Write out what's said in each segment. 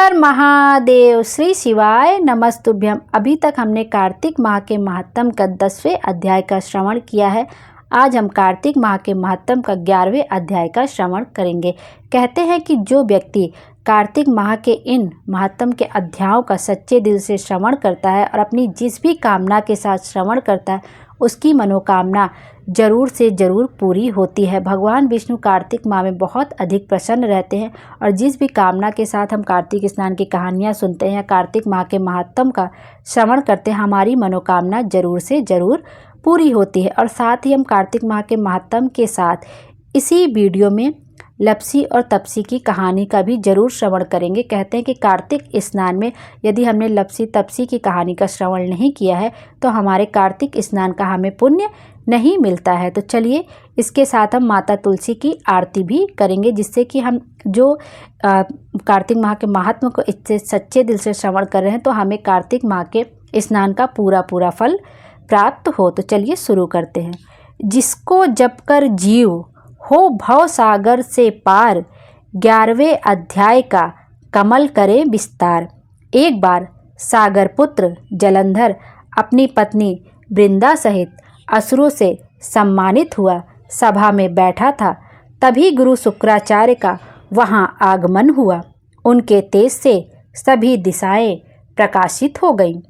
हर महादेव, श्री शिवाय नमस्तुभ्यम। अभी तक हमने कार्तिक माह के महात्म का 10वें अध्याय का श्रवण किया है। आज हम कार्तिक माह के महात्म का 11वें अध्याय का श्रवण करेंगे। कहते हैं कि जो व्यक्ति कार्तिक माह के इन महात्म के अध्यायों का सच्चे दिल से श्रवण करता है और अपनी जिस भी कामना के साथ श्रवण करता है, उसकी मनोकामना जरूर से ज़रूर पूरी होती है। भगवान विष्णु कार्तिक माह में बहुत अधिक प्रसन्न रहते हैं और जिस भी कामना के साथ हम कार्तिक स्नान की कहानियाँ सुनते हैं, कार्तिक माह के महात्म का श्रवण करते हैं, हमारी मनोकामना जरूर से ज़रूर पूरी होती है। और साथ ही हम कार्तिक माह के महात्म के साथ इसी वीडियो में लप्सी और तप्सी की कहानी का भी जरूर श्रवण करेंगे। कहते हैं कि कार्तिक स्नान में यदि हमने लप्सी तप्सी की कहानी का श्रवण नहीं किया है तो हमारे कार्तिक स्नान का हमें पुण्य नहीं मिलता है। तो चलिए इसके साथ हम माता तुलसी की आरती भी करेंगे, जिससे कि हम जो कार्तिक माह के महात्म को इतने सच्चे दिल से श्रवण कर रहे हैं तो हमें कार्तिक माह के स्नान का पूरा फल प्राप्त हो। तो चलिए शुरू करते हैं। जिसको जप कर जीव हो भव सागर से पार, 11वें अध्याय का कमल करे विस्तार। एक बार सागर पुत्र जलंधर अपनी पत्नी वृंदा सहित असुरों से सम्मानित हुआ सभा में बैठा था। तभी गुरु शुक्राचार्य का वहां आगमन हुआ। उनके तेज से सभी दिशाएं प्रकाशित हो गईं।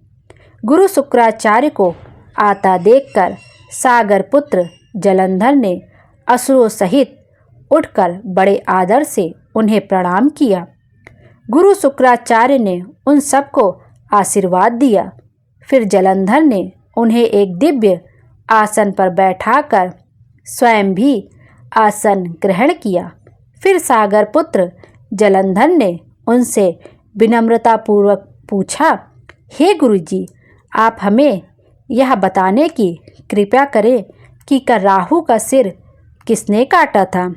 गुरु शुक्राचार्य को आता देखकर सागर पुत्र जलंधर ने असुरों सहित उठकर बड़े आदर से उन्हें प्रणाम किया। गुरु शुक्राचार्य ने उन सबको आशीर्वाद दिया। फिर जलंधर ने उन्हें एक दिव्य आसन पर बैठाकर स्वयं भी आसन ग्रहण किया। फिर सागर पुत्र जलंधर ने उनसे विनम्रतापूर्वक पूछा, हे गुरुजी, आप हमें यह बताने की कृपा करें कि राहु का सिर किसने काटा था।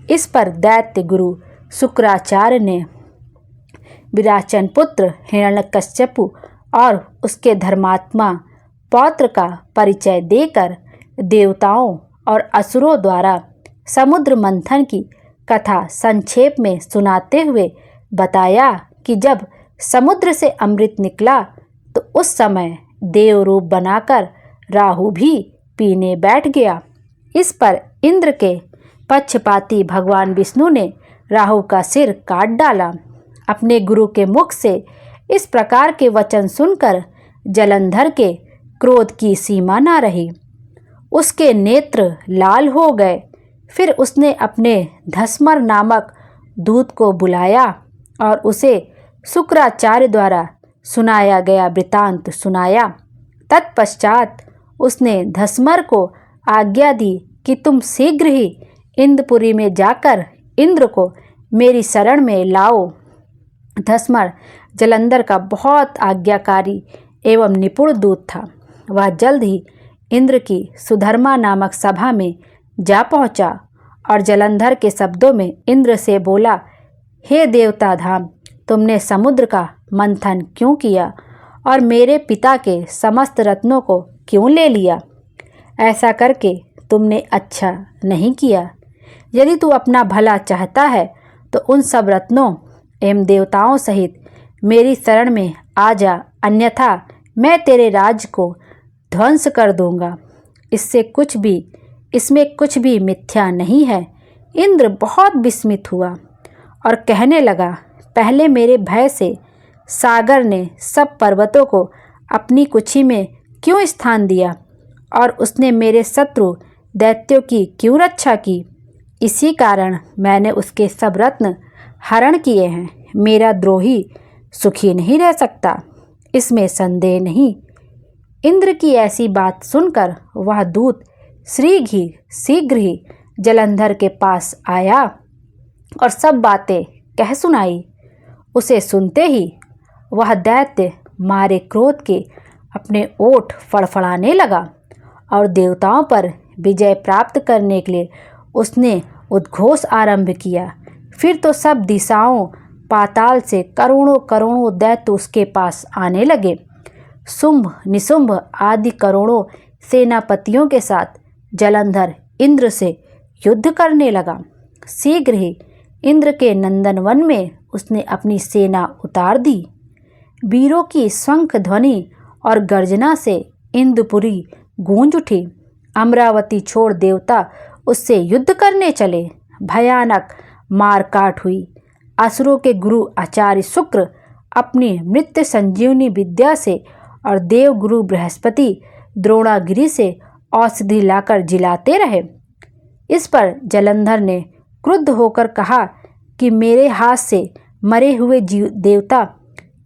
इस पर दैत्य गुरु शुक्राचार्य ने विराचन पुत्र हिरण्यकश्यपु और उसके धर्मात्मा पौत्र का परिचय देकर देवताओं और असुरों द्वारा समुद्र मंथन की कथा संक्षेप में सुनाते हुए बताया कि जब समुद्र से अमृत निकला तो उस समय देव रूप बनाकर राहु भी पीने बैठ गया। इस पर इंद्र के पक्षपाती भगवान विष्णु ने राहु का सिर काट डाला। अपने गुरु के मुख से इस प्रकार के वचन सुनकर जलंधर के क्रोध की सीमा न रही। उसके नेत्र लाल हो गए। फिर उसने अपने धस्मर नामक दूत को बुलाया और उसे शुक्राचार्य द्वारा सुनाया गया वृतांत सुनाया। तत्पश्चात उसने धस्मर को आज्ञा दी कि तुम शीघ्र ही इंद्रपुरी में जाकर इंद्र को मेरी शरण में लाओ। धस्मर जलंधर का बहुत आज्ञाकारी एवं निपुण दूत था। वह जल्द ही इंद्र की सुधर्मा नामक सभा में जा पहुंचा और जलंधर के शब्दों में इंद्र से बोला, हे देवता धाम, तुमने समुद्र का मंथन क्यों किया और मेरे पिता के समस्त रत्नों को क्यों ले लिया? ऐसा करके तुमने अच्छा नहीं किया। यदि तू अपना भला चाहता है तो उन सब रत्नों एवं देवताओं सहित मेरी शरण में आ जा, अन्यथा मैं तेरे राज्य को ध्वंस कर दूंगा। इसमें कुछ भी मिथ्या नहीं है। इंद्र बहुत विस्मित हुआ और कहने लगा, पहले मेरे भय से सागर ने सब पर्वतों को अपनी कुक्षी में क्यों स्थान दिया और उसने मेरे शत्रु दैत्यों की क्यों रक्षा की? इसी कारण मैंने उसके सब रत्न हरण किए हैं। मेरा द्रोही सुखी नहीं रह सकता, इसमें संदेह नहीं। इंद्र की ऐसी बात सुनकर वह दूत शीघ्र ही जलंधर के पास आया और सब बातें कह सुनाई। उसे सुनते ही वह दैत्य मारे क्रोध के अपने ओठ फड़फड़ाने लगा और देवताओं पर विजय प्राप्त करने के लिए उसने उद्घोष आरंभ किया। फिर तो सब दिशाओं पाताल से करोड़ों दैत्य उसके पास आने लगे। शुंभ निशुंभ आदि करोड़ों सेनापतियों के साथ जलंधर इंद्र से युद्ध करने लगा। शीघ्र ही इंद्र के नंदनवन में उसने अपनी सेना उतार दी। वीरों की शंख ध्वनि और गर्जना से इंद्रपुरी गूंज उठी। अमरावती छोड़ देवता उससे युद्ध करने चले। भयानक मारकाट हुई। असुरों के गुरु आचार्य शुक्र अपनी मृत्यु संजीवनी विद्या से और देव गुरु बृहस्पति द्रोणागिरि से औषधि लाकर जिलाते रहे। इस पर जलंधर ने क्रुद्ध होकर कहा कि मेरे हाथ से मरे हुए देवता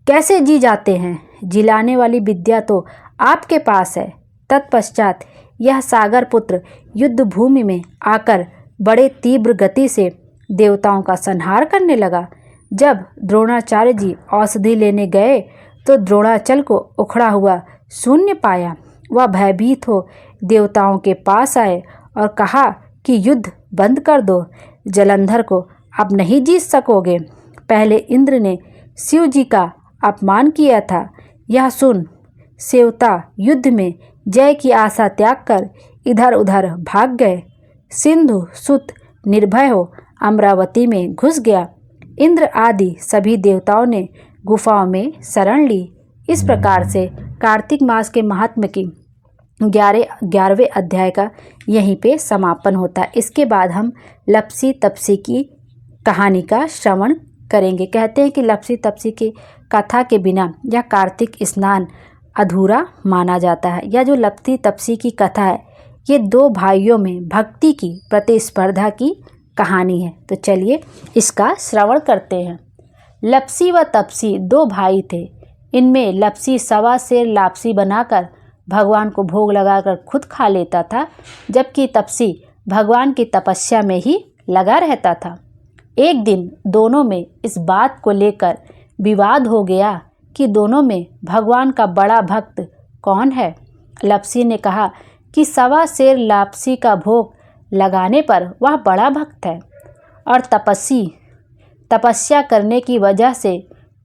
कैसे जी जाते हैं? जिलाने वाली विद्या तो आपके पास है। तत्पश्चात यह सागर पुत्र युद्ध भूमि में आकर बड़े तीव्र गति से देवताओं का संहार करने लगा। जब द्रोणाचार्य जी औषधि लेने गए तो द्रोणाचल को उखड़ा हुआ शून्य पाया। वह भयभीत हो देवताओं के पास आए और कहा कि युद्ध बंद कर दो, जलंधर को अब नहीं जीत सकोगे। पहले इंद्र ने शिव जी का अपमान किया था। यह सुन सेवता युद्ध में जय की आशा त्याग कर इधर उधर भाग गए। सिंधु सुत निर्भय हो अमरावती में घुस गया। इंद्र आदि सभी देवताओं ने गुफाओं में शरण ली। इस प्रकार से कार्तिक मास के महात्म्य की 11वें अध्याय का यहीं पे समापन होता है। इसके बाद हम लप्सी तप्सी की कहानी का श्रवण करेंगे। कहते हैं कि लप्सी तप्सी की कथा के बिना यह कार्तिक स्नान अधूरा माना जाता है। यह जो लप्सी तप्सी की कथा है ये दो भाइयों में भक्ति की प्रतिस्पर्धा की कहानी है। तो चलिए इसका श्रवण करते हैं। लप्सी व तप्सी दो भाई थे। इनमें लप्सी सवा सेर लापसी बनाकर भगवान को भोग लगाकर खुद खा लेता था, जबकि तप्सी भगवान की तपस्या में ही लगा रहता था। एक दिन दोनों में इस बात को लेकर विवाद हो गया कि दोनों में भगवान का बड़ा भक्त कौन है। लप्सी ने कहा कि सवा सेर लापसी का भोग लगाने पर वह बड़ा भक्त है और तपस्या करने की वजह से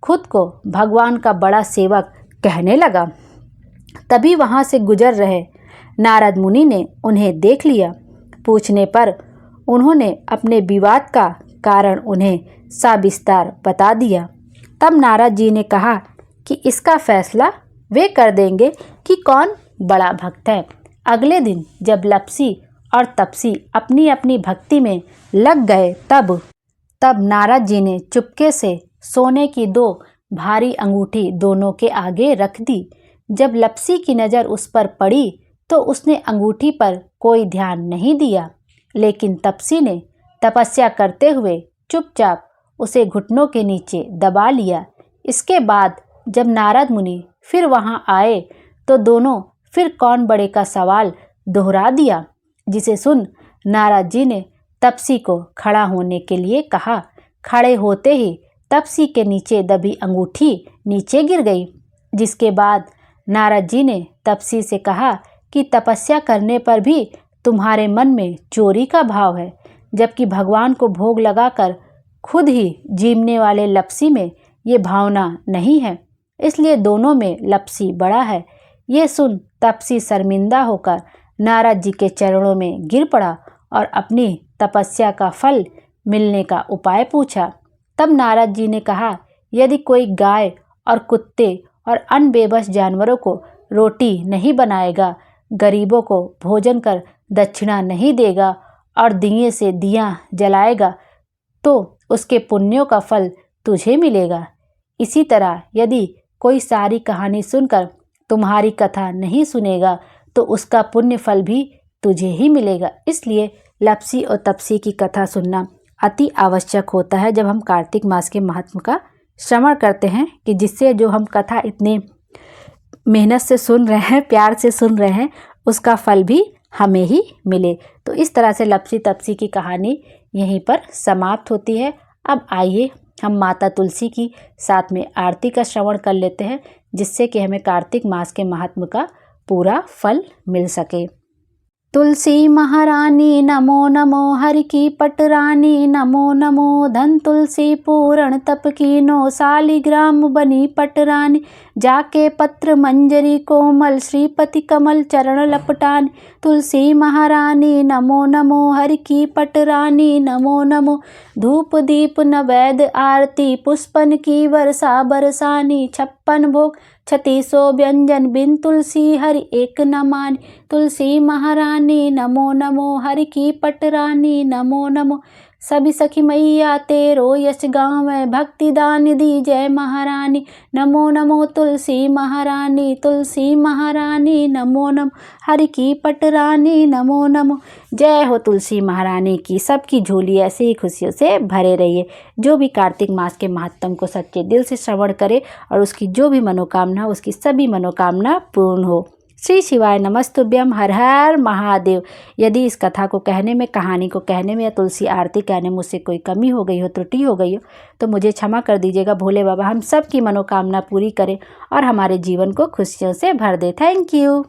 खुद को भगवान का बड़ा सेवक कहने लगा। तभी वहाँ से गुजर रहे नारद मुनि ने उन्हें देख लिया। पूछने पर उन्होंने अपने विवाद का कारण उन्हें सविस्तार बता दिया। तब नारद जी ने कहा कि इसका फैसला वे कर देंगे कि कौन बड़ा भक्त है। अगले दिन जब लप्सी और तप्सी अपनी अपनी भक्ति में लग गए तब नारद जी ने चुपके से सोने की 2 भारी अंगूठी दोनों के आगे रख दी। जब लप्सी की नज़र उस पर पड़ी तो उसने अंगूठी पर कोई ध्यान नहीं दिया, लेकिन तप्सी ने तपस्या करते हुए चुपचाप उसे घुटनों के नीचे दबा लिया। इसके बाद जब नारद मुनि फिर वहाँ आए तो दोनों फिर कौन बड़े का सवाल दोहरा दिया, जिसे सुन नारद जी ने तप्सी को खड़ा होने के लिए कहा। खड़े होते ही तप्सी के नीचे दबी अंगूठी नीचे गिर गई, जिसके बाद नारद जी ने तप्सी से कहा कि तपस्या करने पर भी तुम्हारे मन में चोरी का भाव है, जबकि भगवान को भोग लगाकर खुद ही जीमने वाले लप्सी में ये भावना नहीं है, इसलिए दोनों में लप्सी बड़ा है। ये सुन तप्सी शर्मिंदा होकर नारद जी के चरणों में गिर पड़ा और अपनी तपस्या का फल मिलने का उपाय पूछा। तब नारद जी ने कहा, यदि कोई गाय और कुत्ते और अन्य बेबस जानवरों को रोटी नहीं बनाएगा, गरीबों को भोजन कर दक्षिणा नहीं देगा और दिए से दिया जलाएगा, तो उसके पुण्यों का फल तुझे मिलेगा। इसी तरह यदि कोई सारी कहानी सुनकर तुम्हारी कथा नहीं सुनेगा तो उसका पुण्य फल भी तुझे ही मिलेगा। इसलिए लप्सी और तप्सी की कथा सुनना अति आवश्यक होता है जब हम कार्तिक मास के महत्व का श्रवण करते हैं, कि जिससे जो हम कथा इतने मेहनत से सुन रहे हैं, प्यार से सुन रहे हैं, उसका फल भी हमें ही मिले। तो इस तरह से लप्सी तप्सी की कहानी यहीं पर समाप्त होती है। अब आइए हम माता तुलसी की साथ में आरती का श्रवण कर लेते हैं, जिससे कि हमें कार्तिक मास के महात्म का पूरा फल मिल सके। तुलसी महारानी नमो नमो, हरि की पटरानी नमो नमो, धन तुलसी पूर्ण तप कीनो, शालिग्राम बनी पटरानी, जाके पत्र मंजरी कोमल, श्रीपति कमल चरण लपटानी। तुलसी महारानी नमो नमो, हरि की पटरानी नमो नमो, धूप दीप नैवेद्य आरती, पुष्पन की वर्षा बरसानी, 56 भोग 36 व्यंजन, बिन तुलसी हरि एक न मानी। तुलसी महारानी नमो नमो, हरि की पटरानी नमो नमो, सभी सखी मैया तेरो यश गावें, भक्ति दान दी जय महारानी। नमो नमो तुलसी महारानी, तुलसी महारानी नमो नमो, हरि की पटरानी नमो नमो। जय हो तुलसी महारानी की। सबकी झोली ऐसे ही खुशियों से भरे रहिए। जो भी कार्तिक मास के महत्व को सच्चे दिल से श्रवण करे और उसकी जो भी मनोकामना, उसकी सभी मनोकामना पूर्ण हो। श्री शिवाय नमस्तुभ्यम। हर हर महादेव। यदि इस कथा को कहने में, कहानी को कहने में या तुलसी आरती कहने में मुझसे कोई कमी हो गई हो, त्रुटि हो गई हो, तो मुझे क्षमा कर दीजिएगा। भोले बाबा हम सब की मनोकामना पूरी करें और हमारे जीवन को खुशियों से भर दे। Thank you.